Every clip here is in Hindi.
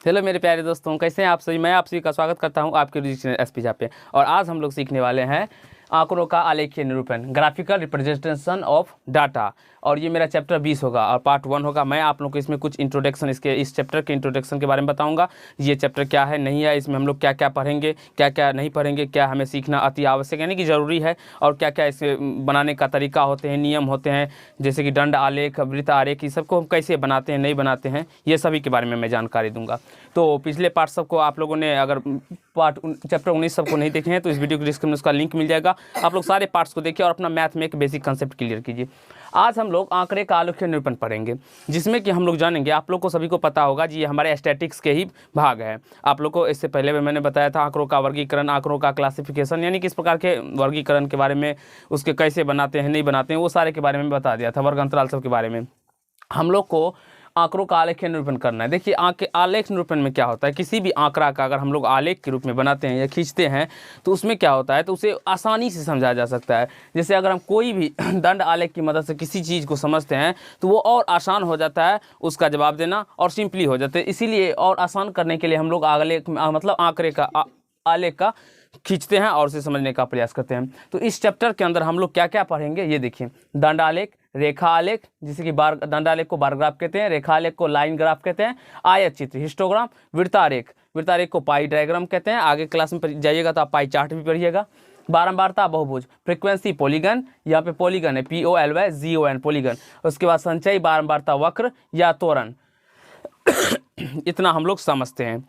हेलो मेरे प्यारे दोस्तों, कैसे हैं आप सभी। मैं आप सभी का स्वागत करता हूं आपके डिजिटल एसपी जहाँ पे। और आज हम लोग सीखने वाले हैं आंकड़ों का आलेखीय निरूपण, ग्राफिकल रिप्रेजेंटेशन ऑफ डाटा। और ये मेरा चैप्टर 20 होगा और पार्ट 1 होगा। मैं आप लोगों को इसमें कुछ इंट्रोडक्शन, इस चैप्टर के इंट्रोडक्शन के बारे में बताऊंगा। ये चैप्टर क्या है, नहीं है, इसमें हम लोग क्या क्या पढ़ेंगे, क्या क्या नहीं पढ़ेंगे, क्या हमें सीखना अति आवश्यक यानी कि ज़रूरी है, और क्या क्या इसे बनाने का तरीका होते हैं, नियम होते हैं, जैसे कि दंड आलेख, वृत्त आलेख, ये सबको हम कैसे बनाते हैं, नहीं बनाते हैं, ये सभी के बारे में मैं जानकारी दूंगा। तो पिछले पार्ट सबको आप लोगों ने अगर चैप्टर 19 सबको नहीं देखे हैं तो इस वीडियो के डिस्क्रिप्शन में उसका लिंक मिल जाएगा। आप लोग सारे पार्ट्स को देखिए और अपना मैथ में एक बेसिक कंसेप्ट क्लियर कीजिए। आज हम लोग आंकड़े का आलेखीय निरूपण पढ़ेंगे, जिसमें कि हम लोग जानेंगे, आप लोग को सभी को पता होगा जी, ये हमारे स्टैटिक्स के ही भाग है। आप लोग को इससे पहले मैंने बताया था आंकड़ों का वर्गीकरण, आंकड़ों का क्लासिफिकेशन, यानी किस प्रकार के वर्गीकरण के बारे में, उसके कैसे बनाते हैं, नहीं बनाते हैं, वो सारे के बारे में बता दिया था, वर्ग अंतराल सब के बारे में। हम लोग को आंकड़ों का आलेखीय निरूपण करना है। देखिए आलेख निरूपण में क्या होता है, किसी भी आंकड़ा का अगर हम लोग आलेख के रूप में बनाते हैं या खींचते हैं तो उसमें क्या होता है, तो उसे आसानी से समझा जा सकता है। जैसे अगर हम कोई भी दंड आलेख की मदद से किसी चीज़ को समझते हैं तो वो और आसान हो जाता है उसका जवाब देना, और सिंपली हो जाता है। इसीलिए और आसान करने के लिए हम लोग आलेख मतलब आंकड़े का आलेख का खींचते हैं और उसे समझने का प्रयास करते हैं। तो इस चैप्टर के अंदर हम लोग क्या क्या पढ़ेंगे, ये देखिए। दंड आलेख, रेखा आलेख, जैसे कि दंड आलेख को बार ग्राफ कहते हैं, रेखा आलेख को लाइन ग्राफ कहते हैं, आयत चित्र हिस्टोग्राम, वृत्तारेख को पाई डायग्राम कहते हैं। आगे क्लास में जाइएगा तो आप पाई चार्ट भी पढ़िएगा। बारंबारता बहुभुज, फ्रीक्वेंसी पॉलीगन, यहाँ पे पॉलीगन है POLYGON पॉलीगन। उसके बाद संचयी बारंबारता वक्र या तोरण। इतना हम लोग समझते हैं।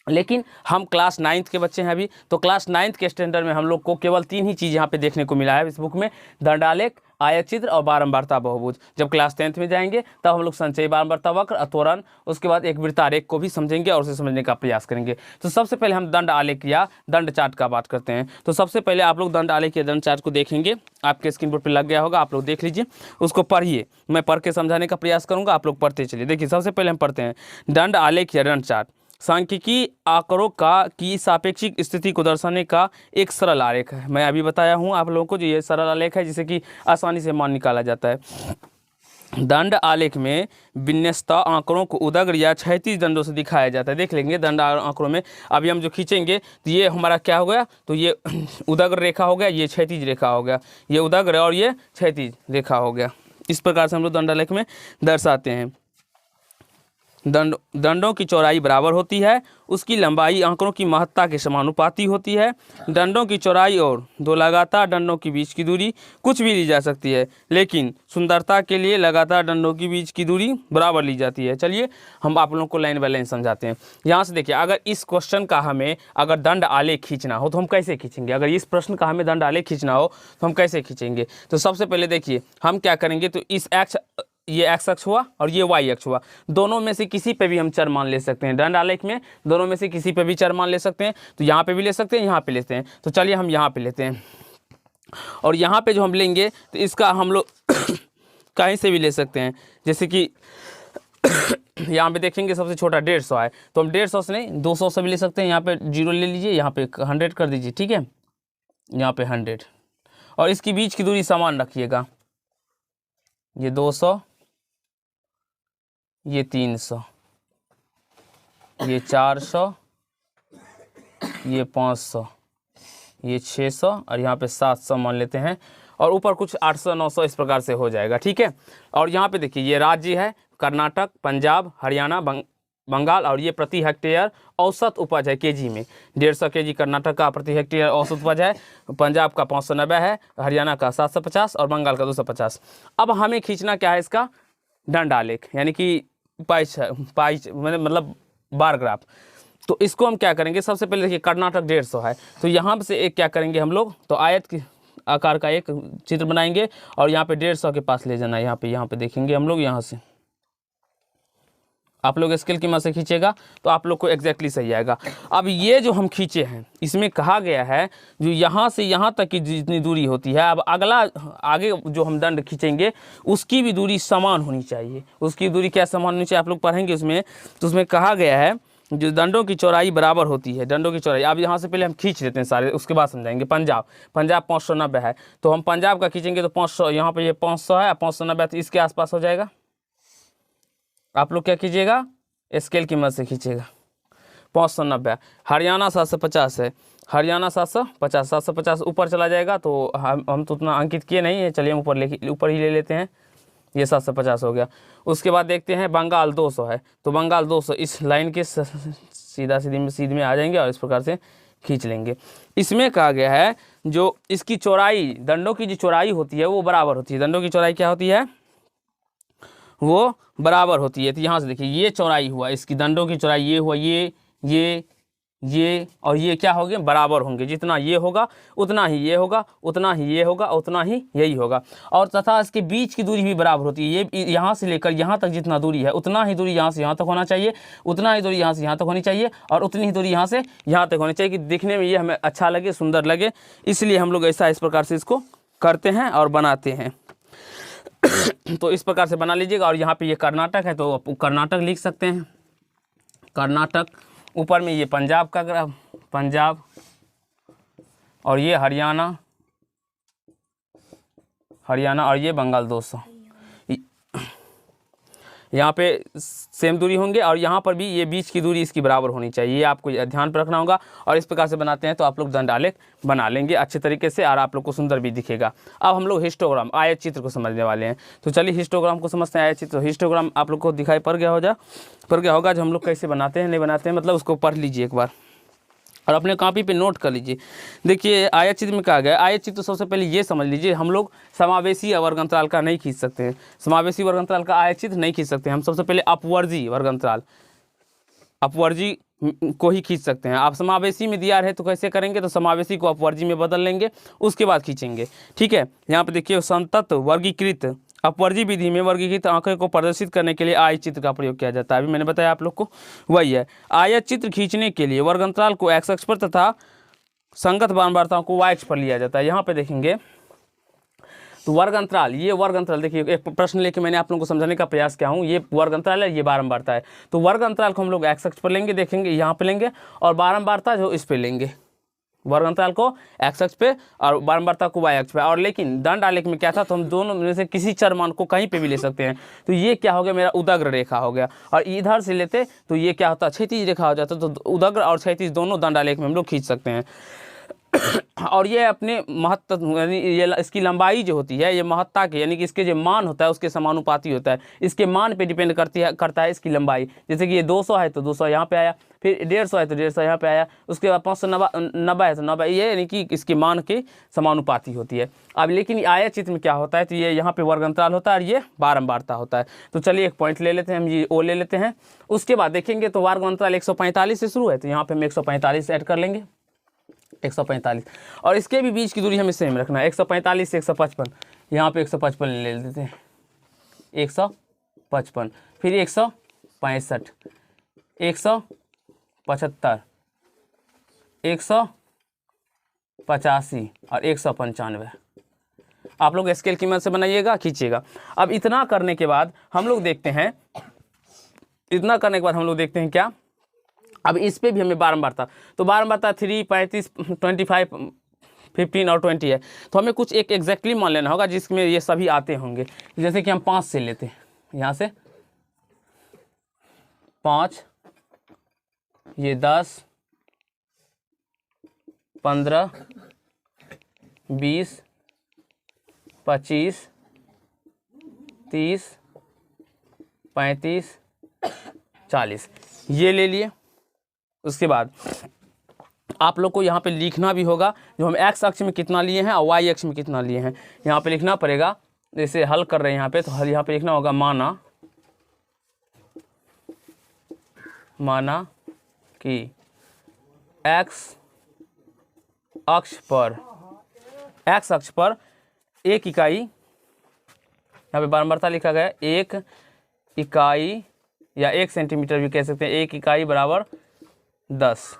लेकिन हम क्लास 9th के बच्चे हैं अभी, तो क्लास 9th के स्टैंडर्ड में हम लोग को केवल 3 ही चीज़ यहाँ पे देखने को मिला है इस बुक में, दंड आलेख, आयत चित्र और बारंबारता बहुभुज। जब क्लास 10th में जाएंगे तब हम लोग संचयी बारंबारता वक्र, अतोरण, उसके बाद एक वृत्तारेख को भी समझेंगे और उसे समझने का प्रयास करेंगे। तो सबसे पहले हम दंड आलेख या दंड चार्ट का बात करते हैं। तो सबसे पहले आप लोग दंड आलेख या दंड चार्ट को देखेंगे, आपके स्क्रीन बोर्ड पर लग गया होगा, आप लोग देख लीजिए, उसको पढ़िए। मैं पढ़ के समझाने का प्रयास करूँगा, आप लोग पढ़ते चलिए। देखिए सबसे पहले हम पढ़ते हैं दंड आलेख या दंड चार्ट। सांख्यिकी आंकड़ों की सापेक्षिक स्थिति को दर्शाने का एक सरल आलेख है। मैं अभी बताया हूँ आप लोगों को, जो ये सरल आलेख है जिसे कि आसानी से मान निकाला जाता है। दंड आलेख में विन्यस्त आंकड़ों को उदग्र या क्षैतिज दंडों से दिखाया जाता है। देख लेंगे दंड आंकड़ों में अभी हम जो खींचेंगे तो ये हमारा क्या हो गया, तो ये उदग्र रेखा हो गया, ये क्षैतिज रेखा हो गया, ये उदग्र और ये क्षैतिज रेखा हो गया। इस प्रकार से हम लोग दंड आलेख में दर्शाते हैं। दंडों की चौड़ाई बराबर होती है, उसकी लंबाई आंकड़ों की महत्ता के समानुपाती होती है। दंडों की चौड़ाई और दो लगातार दंडों के बीच की दूरी कुछ भी ली जा सकती है, लेकिन सुंदरता के लिए लगातार दंडों के बीच की दूरी बराबर ली जाती है। चलिए हम आप लोगों को लाइन बाय लाइन समझाते हैं। यहाँ से देखिए, अगर इस क्वेश्चन का हमें अगर दंड आलेख खींचना हो तो हम कैसे खींचेंगे, अगर इस प्रश्न का हमें दंड आलेख खींचना हो तो हम कैसे खींचेंगे। तो सबसे पहले देखिए हम क्या करेंगे, तो इस ये एक्स अक्ष हुआ और ये वाई अक्ष हुआ, दोनों में से किसी पे भी हम चर मान ले सकते हैं। दंड आलेख में दोनों में से किसी पे भी चर मान ले सकते हैं, तो यहाँ पे भी ले सकते हैं, यहाँ पे लेते हैं। तो चलिए हम यहाँ पे लेते हैं, और यहाँ पे जो हम लेंगे तो इसका हम लोग कहीं से भी ले सकते हैं। जैसे कि यहाँ पे देखेंगे सबसे छोटा 150 है, तो हम 150 से नहीं 200 से भी ले सकते हैं। यहाँ पे 0 ले लीजिए, यहाँ पे 100 कर दीजिए, ठीक है, यहाँ पे 100, और इसकी बीच की दूरी समान रखिएगा। ये 200, ये 300, ये 400, ये 500, ये 600, और यहाँ पे 700 मान लेते हैं, और ऊपर कुछ 800 900 इस प्रकार से हो जाएगा, ठीक है। और यहाँ पे देखिए ये राज्य है कर्नाटक, पंजाब, हरियाणा, बंगाल, और ये प्रति हेक्टेयर औसत उपज है केजी में। 150 केजी कर्नाटक का प्रति हेक्टेयर औसत उपज है, पंजाब का 590 है, हरियाणा का 750 और बंगाल का 250। अब हमें खींचना क्या है, इसका दंड आलेख, यानी कि पाई मतलब बार ग्राफ। तो इसको हम क्या करेंगे, सबसे पहले देखिए कर्नाटक 150 है, तो यहाँ से एक क्या करेंगे हम लोग, तो आयत की आकार का एक चित्र बनाएंगे और यहाँ पे 150 के पास ले जाना है। यहाँ पे देखेंगे हम लोग, यहाँ से आप लोग स्केल की मदद से खींचेगा तो आप लोग को एग्जैक्टली सही आएगा। अब ये जो हम खींचे हैं इसमें कहा गया है जो यहाँ से यहाँ तक की जितनी दूरी होती है, अब अगला आगे जो हम दंड खींचेंगे उसकी भी दूरी समान होनी चाहिए। उसकी दूरी क्या समान होनी चाहिए, आप लोग पढ़ेंगे उसमें, तो उसमें कहा गया है जो दंडों की चौड़ाई बराबर होती है, दंडों की चौड़ाई। अब यहाँ से पहले हम खींच लेते हैं सारे, उसके बाद समझाएंगे। पंजाब 590 है, तो हम पंजाब का खींचेंगे तो 500, यहाँ पे ये 500 है, 590 तो इसके आसपास हो जाएगा। आप लोग क्या कीजिएगा, स्केल की मदद से खींचिएगा, 590। हरियाणा 750 है, हरियाणा 750, 750 ऊपर चला जाएगा तो हम तो उतना अंकित किए नहीं है, चलिए हम ऊपर ही ले लेते हैं, ये 750 हो गया। उसके बाद देखते हैं बंगाल 200 है, तो बंगाल 200 इस लाइन के सीध में आ जाएंगे और इस प्रकार से खींच लेंगे। इसमें कहा गया है जो इसकी चौड़ाई, दंडों की जो चौड़ाई होती है वो बराबर होती है। दंडों की चौड़ाई क्या होती है, वो बराबर होती है। तो यहाँ से देखिए ये चौड़ाई हुआ, इसकी दंडों की चौड़ाई ये हुआ, ये और ये क्या होंगे, बराबर होंगे। जितना ये होगा उतना ही ये होगा, उतना ही ये होगा, उतना ही यही होगा। और तथा इसके बीच की दूरी भी बराबर होती है। ये यहाँ से लेकर यहाँ तक जितना दूरी है उतना ही दूरी यहाँ से यहाँ तक होना चाहिए, उतना ही दूरी यहाँ से यहाँ तक होनी चाहिए, और उतनी ही दूरी यहाँ से यहाँ तक होनी चाहिए कि दिखने में ये हमें अच्छा लगे, सुंदर लगे। इसलिए हम लोग ऐसा इस प्रकार से इसको करते हैं और बनाते हैं। तो इस प्रकार से बना लीजिएगा। और यहाँ पे ये कर्नाटक है तो कर्नाटक लिख सकते हैं, कर्नाटक। ऊपर में ये पंजाब का ग्राफ, पंजाब, और ये हरियाणा, हरियाणा, और ये बंगाल 200। यहाँ पे सेम दूरी होंगे और यहाँ पर भी ये बीच की दूरी इसकी बराबर होनी चाहिए, ये आपको ध्यान पर रखना होगा। और इस प्रकार से बनाते हैं तो आप लोग दंड आलेख बना लेंगे अच्छे तरीके से और आप लोग को सुंदर भी दिखेगा। अब हम लोग हिस्टोग्राम, आयत चित्र को समझने वाले हैं। तो चलिए हिस्टोग्राम को समझते हैं। आयत चित्र, हिस्टोग्राम आप लोग को दिखाई पड़ गया होगा जो हम लोग कैसे बनाते हैं, नहीं बनाते हैं, मतलब उसको पढ़ लीजिए एक बार और अपने कॉपी पे नोट कर लीजिए। देखिए आयत चित्र में कहा गया, आयत चित्र तो सबसे पहले ये समझ लीजिए, हम लोग समावेशी वर्ग अंतराल का नहीं खींच सकते हैं, समावेशी वर्ग अंतराल का आयत चित्र नहीं खींच सकते हैं। हम सबसे पहले अपवर्जी वर्ग अंतराल, अपवर्जी को ही खींच सकते हैं। आप समावेशी में दिया रहे तो कैसे करेंगे, तो समावेशी को अपवर्जी में बदल लेंगे, उसके बाद खींचेंगे। ठीक है, यहाँ पे देखिए संतत वर्गीकृत अपवर्जी विधि में वर्गीकृत आंकड़े को प्रदर्शित करने के लिए आयत चित्र का प्रयोग किया जाता है। अभी मैंने बताया आप लोग को, वही है। आयत चित्र खींचने के लिए वर्ग अंतराल को एक्स अक्ष पर तथा संगत बारंबारताओं को वाई अक्ष पर लिया जाता है। यहाँ पे देखेंगे तो वर्ग अंतराल, ये वर्ग अंतराल देखिए, एक प्रश्न लेके मैंने आप लोगों को समझाने का प्रयास किया हूँ। ये वर्ग अंतराल है, ये बारंबारता है। तो वर्ग अंतराल को हम लोग एक्स अक्ष पर लेंगे, देखेंगे यहाँ पे लेंगे, और बारंबारता जो इस पे लेंगे, वर्ग अंतराल को एक्स अक्ष पे और बारंबारता को वाई अक्ष पे। और लेकिन दंड आलेख में क्या था, तो हम दोनों में से किसी चर मान को कहीं पे भी ले सकते हैं। तो ये क्या हो गया, मेरा उदग्र रेखा हो गया, और इधर से लेते तो ये क्या होता, क्षैतिज रेखा हो जाता। तो उदग्र और क्षैतिज दोनों दंड आलेख में हम लोग खींच सकते हैं। और ये अपने महत्व, यानी ये इसकी लंबाई जो होती है ये महत्ता के, यानी कि इसके जो मान होता है उसके समानुपाती होता है। इसके मान पे डिपेंड करता है इसकी लंबाई। जैसे कि ये 200 है तो 200 यहाँ पे आया, फिर 150 है तो 150 यहाँ पे आया, उसके बाद 590 है तो 90, ये यानी कि इसके मान के समानुपाती होती है। अब लेकिन आयत चित्र में क्या होता है, तो ये यहाँ पे वर्ग अंतराल होता है और ये बारंबारता होता है। तो चलिए एक पॉइंट ले लेते हैं हम, ये ओ ले लेते हैं। उसके बाद देखेंगे तो वर्ग अंतराल 145 से शुरू है, तो यहाँ पे हम 145 ऐड कर लेंगे, 145। और इसके भी बीच की दूरी हमें सेम रखना है, 145 से 155, यहाँ पे 155 ले लेते हैं, 155, फिर 165, 175, 185 और 195। आप लोग स्केल की मदद से बनाइएगा, खींचिएगा। अब इतना करने के बाद हम लोग देखते हैं, क्या, अब इस पे भी हमें बारंबारता, तो बारंबारता 3, 35, 25, 15 और 20 है। तो हमें कुछ एक एग्जैक्टली मान लेना होगा जिसमें ये सभी आते होंगे। जैसे कि हम 5 से लेते हैं, यहाँ से 5, ये 10, 15, 20, 25, 30, 35, 40 ये ले लिए। उसके बाद आप लोग को यहाँ पे लिखना भी होगा जो हम एक्स अक्ष में कितना लिए हैं और वाई अक्ष में कितना लिए हैं, यहाँ पे लिखना पड़ेगा। जैसे हल कर रहे हैं यहाँ पे, तो यहाँ पे लिखना होगा माना कि एक्स अक्ष पर एक इकाई, यहाँ पे बारंबारता लिखा गया, एक इकाई या 1 सेंटीमीटर भी कह सकते हैं, एक इकाई बराबर 10,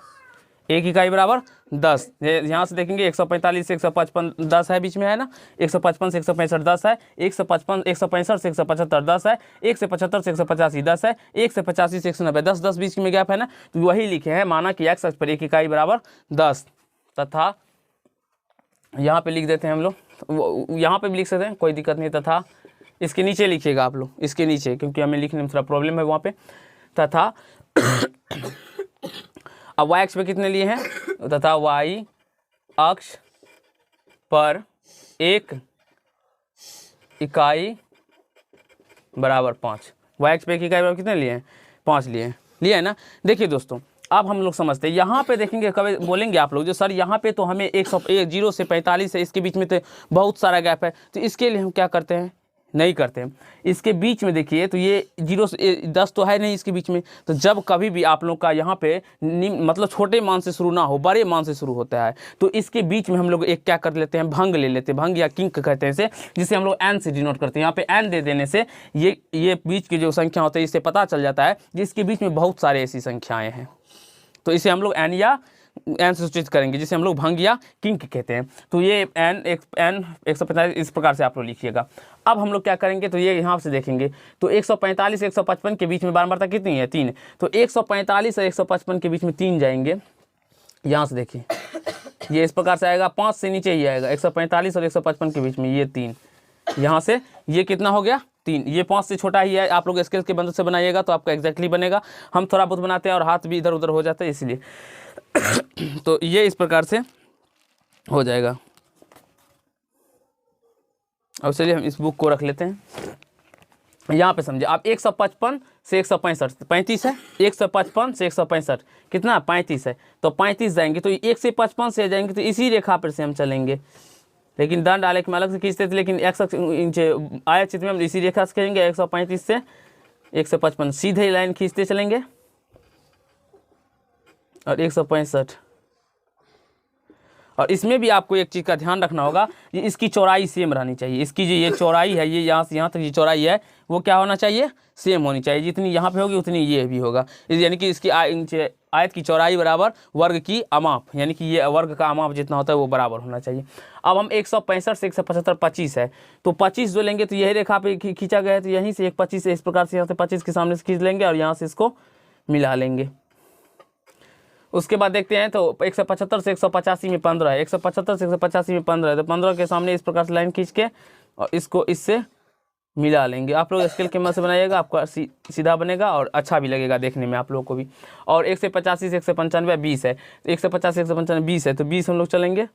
एक इकाई बराबर 10। यहाँ से देखेंगे 145 से 155 10 है, बीच में है ना, 155 से 165 10 है, 165 से 175 10 है, 1 से 75 से 185 10 है, 1 से 85 से 190 10 10 बीच में गैप है ना। तो वही लिखे हैं, माना कि एक्स अक्ष पर एक इकाई बराबर 10, तथा यहाँ पे लिख देते हैं हम लोग, यहाँ पे भी लिख सकते हैं, कोई दिक्कत नहीं, तथा इसके नीचे लिखिएगा आप लोग, इसके नीचे, क्योंकि हमें लिखने में थोड़ा प्रॉब्लम है वहाँ पे, तथा अब y अक्ष पे कितने लिए हैं, तथा y अक्ष पर एक इकाई बराबर 5, y अक्ष पे एक इकाई बराबर कितने लिए हैं, 5 लिए हैं, लिया है ना। देखिए दोस्तों, अब हम लोग समझते हैं, यहाँ पे देखेंगे, कभी बोलेंगे आप लोग जो सर यहाँ पे तो हमें 0 से 45 है, इसके बीच में तो बहुत सारा गैप है, तो इसके लिए हम क्या करते हैं, नहीं करते हैं। इसके बीच में देखिए, तो ये 0 से 10 तो है नहीं इसके बीच में, तो जब कभी भी आप लोग का यहाँ पे मतलब छोटे मान से शुरू ना हो, बड़े मान से शुरू होता है, तो इसके बीच में हम लोग एक क्या कर लेते हैं, भंग ले लेते हैं, भंग या किंक कहते हैं इसे, जिसे हम लोग एन से डिनोट करते हैं। यहाँ पे एन दे देने से ये बीच की जो संख्या होती है इससे पता चल जाता है जिसके बीच में बहुत सारे ऐसी संख्याएँ हैं, तो इसे हम लोग एन या एन से सूचित करेंगे, जिसे हम लोग भंग या किंक कहते हैं। तो ये एन 145 इस प्रकार से आप लोग लिखिएगा। अब हम लोग क्या करेंगे, तो ये यहाँ से देखेंगे, तो 145 155 के बीच में बारंबारता कितनी है, 3, तो 145 और 155 के बीच में 3 जाएंगे। यहाँ से देखिए, ये इस प्रकार से आएगा, 5 से नीचे ही आएगा, 145 और 155 के बीच में ये 3, यहाँ से ये कितना हो गया, 3, ये 5 से छोटा ही है। आप लोग स्केल के मदद से बनाइएगा तो आपका एग्जैक्टली बनेगा, हम थोड़ा बहुत बनाते हैं और हाथ भी इधर उधर हो जाता है इसलिए तो ये इस प्रकार से हो जाएगा। अब चलिए हम इस बुक को रख लेते हैं, यहाँ पे समझिए आप 155 से 165, 35 है, 155 से 165 कितना, 35 है, तो 35 जाएंगे, तो 1 से 55 से जाएंगे, तो इसी रेखा पर से हम चलेंगे, लेकिन दंड आलेख में अलग से खींचते थे, लेकिन एक्स आयत चित्र में हम इसी रेखा से खींचेंगे। 135 से 155 सीधे लाइन खींचते चलेंगे, और 165, और इसमें भी आपको एक चीज़ का ध्यान रखना होगा, ये इसकी चौड़ाई सेम रहनी चाहिए। इसकी जो ये चौड़ाई है, ये यहाँ से यहाँ तक ये चौड़ाई है, वो क्या होना चाहिए, सेम होनी चाहिए। जितनी यहाँ पे होगी उतनी ये भी होगा, यानी कि इसकी आयत की चौड़ाई बराबर वर्ग की अमाप, यानी कि ये वर्ग का अमाप जितना होता है वो बराबर होना चाहिए। अब हम 165 से 175 25 है, तो 25 जो लेंगे तो यही रेखा पे खींचा गया है, तो यहीं से एक 25 इस प्रकार से यहाँ से 25 के सामने से खींच लेंगे और यहाँ से इसको मिला लेंगे। उसके बाद देखते हैं, तो 175 से 185 में 15 है, 175 से 185 में 15 है, तो 15 के सामने इस प्रकार से लाइन खींच के और इसको इससे मिला लेंगे। आप लोग स्केल के मदद से बनाइएगा, आपका सीधा बनेगा और अच्छा भी लगेगा देखने में आप लोगों को भी। और 185 से 195 20 है, तो 150 से 195 20 है, तो 20 हम लोग चलेंगे,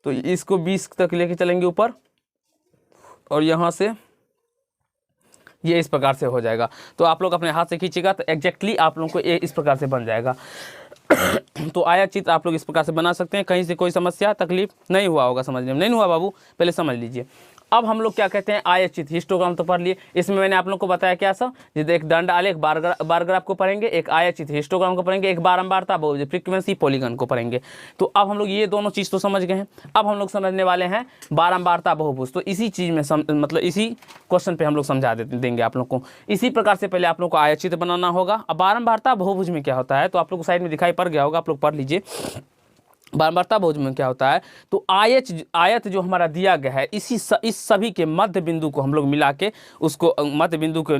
तो इसको 20 तक लेके चलेंगे ऊपर, और यहाँ से ये इस प्रकार से हो जाएगा। तो आप लोग अपने हाथ से खींचिएगा तो एग्जैक्टली आप लोगों को ये इस प्रकार से बन जाएगा। तो आयत चित्र आप लोग इस प्रकार से बना सकते हैं, कहीं से कोई समस्या तकलीफ नहीं हुआ होगा, समझने में नहीं हुआ बाबू, पहले समझ लीजिए। अब हम लोग क्या कहते हैं, आयत चित्र, हिस्टोग्राम तो पढ़ लिए, इसमें मैंने आप लोग को बताया क्या सब, जैसे एक दंड आलेख बार ग्राफ को पढ़ेंगे, एक आयत चित्र हिस्टोग्राम को पढ़ेंगे, एक बारंबारता बहुभुज फ्रीक्वेंसी पॉलीगन को पढ़ेंगे। तो अब हम लोग ये दोनों चीज़ तो समझ गए हैं, अब हम लोग समझने वाले हैं बारंबारता बहुभुज। तो इसी चीज़ में मतलब इसी क्वेश्चन पे हम लोग समझा देंगे आप लोग को। इसी प्रकार से पहले आप लोग को आयत चित्र बनाना होगा। अब बारंबारता बहुभुज में क्या होता है, तो आप लोग को साइड में दिखाई पड़ गया होगा, आप लोग पढ़ लीजिए। बारंबारता बहुभुज में क्या होता है, तो आयत जो हमारा दिया गया है, इस सभी के मध्य बिंदु को हम लोग मिला के उसको मध्य बिंदु के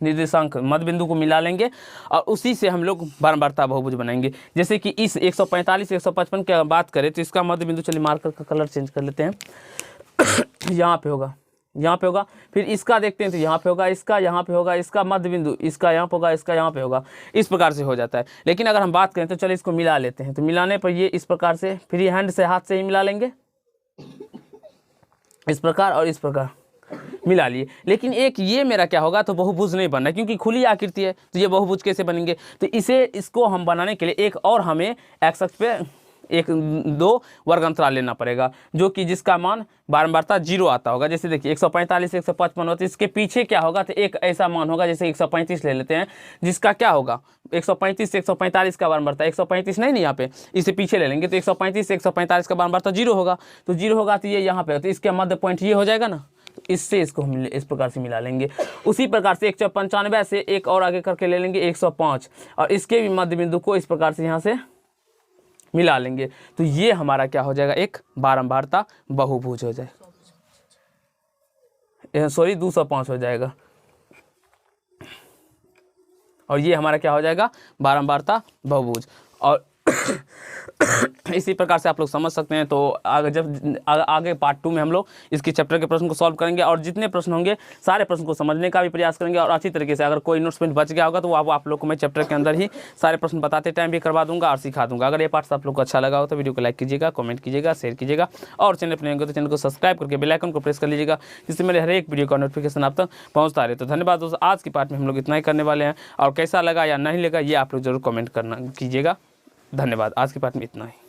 निर्देशांक मध्य बिंदु को मिला लेंगे और उसी से हम लोग बारंबारता बहुभुज बनाएंगे। जैसे कि इस 145 155 की बात करें तो इसका मध्य बिंदु, चलिए मार्कर का कलर चेंज कर लेते हैं यहाँ पे होगा, यहाँ पे होगा, फिर इसका देखते हैं तो यहाँ पे होगा, इसका यहाँ पे होगा, इसका मध्य बिंदु इसका यहाँ पे होगा, इसका यहाँ पे होगा, इस प्रकार से हो जाता है। लेकिन अगर हम बात करें तो चलिए इसको मिला लेते हैं, तो मिलाने पर ये इस प्रकार से फ्री हैंड से हाथ से ही मिला लेंगे, इस प्रकार और इस प्रकार मिला लिए। लेकिन एक ये मेरा क्या होगा, तो बहुभुज नहीं बनना, क्योंकि खुली आकृति है, तो ये बहुभुज कैसे बनेंगे, तो इसको हम बनाने के लिए एक और हमें एक्स अक्ष पे 1-2 वर्ग अंतराल लेना पड़ेगा, जो कि जिसका मान बारंबारता 0 आता होगा। जैसे देखिए 145 155 होता है, इसके पीछे क्या होगा, तो एक ऐसा मान होगा, जैसे 135 ले लेते हैं, जिसका क्या होगा 135 से 145 का बारंबारता, 135 नहीं यहाँ पे, इसे पीछे ले लेंगे, तो 135 से 145 का बारंबारता 0 होगा, तो 0 होगा तो ये यहाँ पे, तो इसके मध्य पॉइंट ये हो जाएगा ना, तो इससे इसको हम इस प्रकार से मिला लेंगे। उसी प्रकार से 195 से एक और आगे करके ले लेंगे 105, और इसके भी मध्य बिंदु को इस प्रकार से यहाँ से मिला लेंगे, तो ये हमारा क्या हो जाएगा, एक बारंबारता बहुभुज हो जाएगा, सॉरी 205 हो जाएगा, और ये हमारा क्या हो जाएगा, बारंबारता बहुभुज। और इसी प्रकार से आप लोग समझ सकते हैं। तो आगे पार्ट 2 में हम लोग इसकी चैप्टर के प्रश्न को सॉल्व करेंगे और जितने प्रश्न होंगे सारे प्रश्न को समझने का भी प्रयास करेंगे और अच्छी तरीके से। अगर कोई नोट्स पॉइंट बच गया होगा तो आप लोग को मैं चैप्टर के अंदर ही सारे प्रश्न बताते टाइम भी करवा दूंगा और सिखा दूंगा। अगर ये पार्ट आप लोग को अच्छा लगा हो तो वीडियो को लाइक कीजिएगा, कमेंट कीजिएगा, शेयर कीजिएगा और चैनल पर होंगे तो चैनल को सब्सक्राइब करके बेल आइकन को प्रेस कर लीजिएगा, जिससे मेरे हर एक वीडियो का नोटिफिकेशन आप तक पहुँचता रहे। तो धन्यवाद दोस्तों, आज की पार्ट में हम लोग इतना ही करने वाले हैं और कैसा लगा या नहीं लगा ये आप लोग जरूर कमेंट करना कीजिएगा। धन्यवाद, आज की पार्ट में इतना ही।